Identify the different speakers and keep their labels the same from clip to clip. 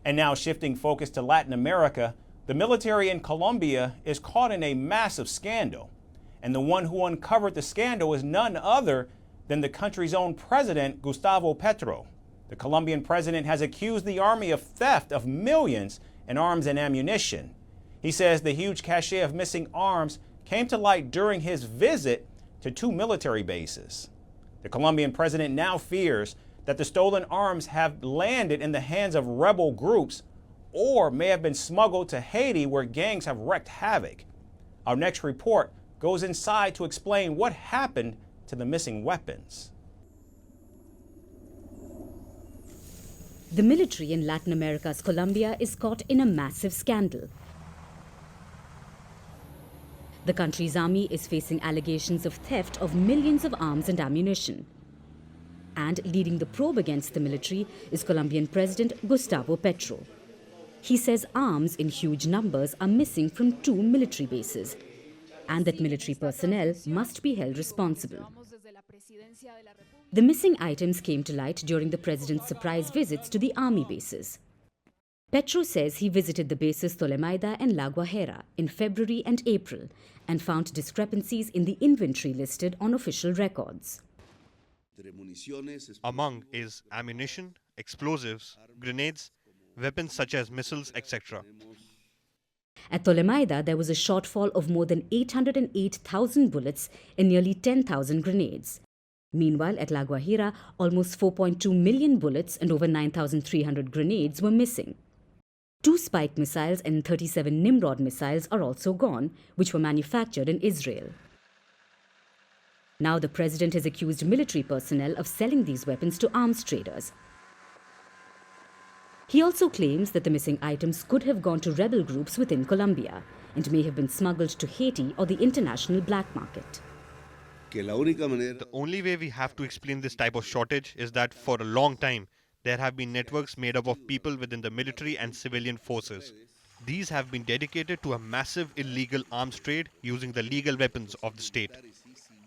Speaker 1: And now shifting focus to Latin America, the military in Colombia is caught in a massive scandal. And the one who uncovered the scandal is none other than the country's own president, Gustavo Petro. The Colombian president has accused the army of theft of millions in arms and ammunition. He says the huge cache of missing arms came to light during his visit to 2 military bases. The Colombian president now fears that the stolen arms have landed in the hands of rebel groups or may have been smuggled to Haiti, where gangs have wreaked havoc. Our next report goes inside to explain what happened to the missing weapons.
Speaker 2: The military in Latin America's Colombia is caught in a massive scandal. The country's army is facing allegations of theft of millions of arms and ammunition. And leading the probe against the military is Colombian President Gustavo Petro. He says arms in huge numbers are missing from 2 military bases, and that military personnel must be held responsible. The missing items came to light during the president's surprise visits to the army bases. Petro says he visited the bases Tolemaida and La Guajira in February and April and found discrepancies in the inventory listed on official records.
Speaker 3: Among is ammunition, explosives, grenades, weapons such as missiles, etc.
Speaker 2: At Tolemaida, there was a shortfall of more than 808,000 bullets and nearly 10,000 grenades. Meanwhile, at La Guajira, almost 4.2 million bullets and over 9,300 grenades were missing. 2 Spike missiles and 37 Nimrod missiles are also gone, which were manufactured in Israel. Now the president has accused military personnel of selling these weapons to arms traders. He also claims that the missing items could have gone to rebel groups within Colombia and may have been smuggled to Haiti or the international black market.
Speaker 3: The only way we have to explain this type of shortage is that for a long time, there have been networks made up of people within the military and civilian forces. These have been dedicated to a massive illegal arms trade using the legal weapons of the state.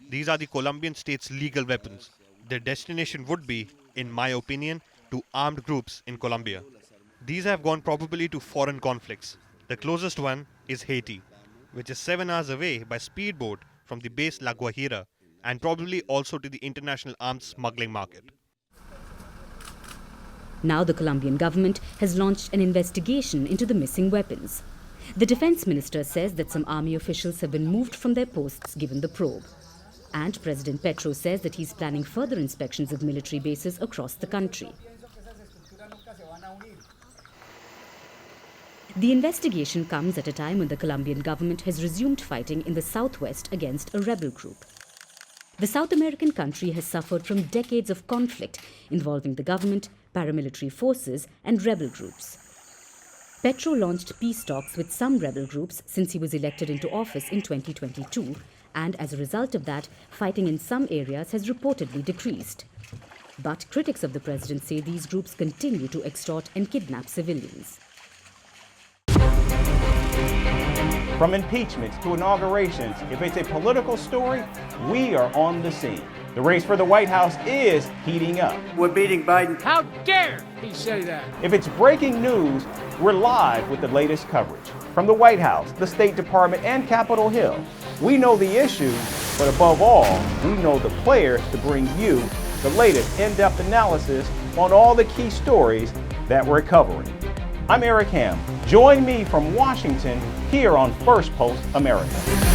Speaker 3: These are the Colombian state's legal weapons. Their destination would be, in my opinion, to armed groups in Colombia. These have gone probably to foreign conflicts. The closest one is Haiti, which is 7 hours away by speedboat from the base La Guajira, and probably also to the international arms smuggling market.
Speaker 2: Now the Colombian government has launched an investigation into the missing weapons. The defense minister says that some army officials have been moved from their posts given the probe. And President Petro says that he's planning further inspections of military bases across the country. The investigation comes at a time when the Colombian government has resumed fighting in the southwest against a rebel group. The South American country has suffered from decades of conflict involving the government, paramilitary forces, and rebel groups. Petro launched peace talks with some rebel groups since he was elected into office in 2022, and as a result of that, fighting in some areas has reportedly decreased. But critics of the president say these groups continue to extort and kidnap civilians.
Speaker 1: From impeachments to inaugurations, if it's a political story, we are on the scene. The race for the White House is heating up.
Speaker 4: We're beating Biden.
Speaker 5: How dare he say that?
Speaker 1: If it's breaking news, we're live with the latest coverage. From the White House, the State Department, and Capitol Hill, we know the issues, but above all, we know the players to bring you the latest in-depth analysis on all the key stories that we're covering. I'm Eric Ham. Join me from Washington here on Firstpost America.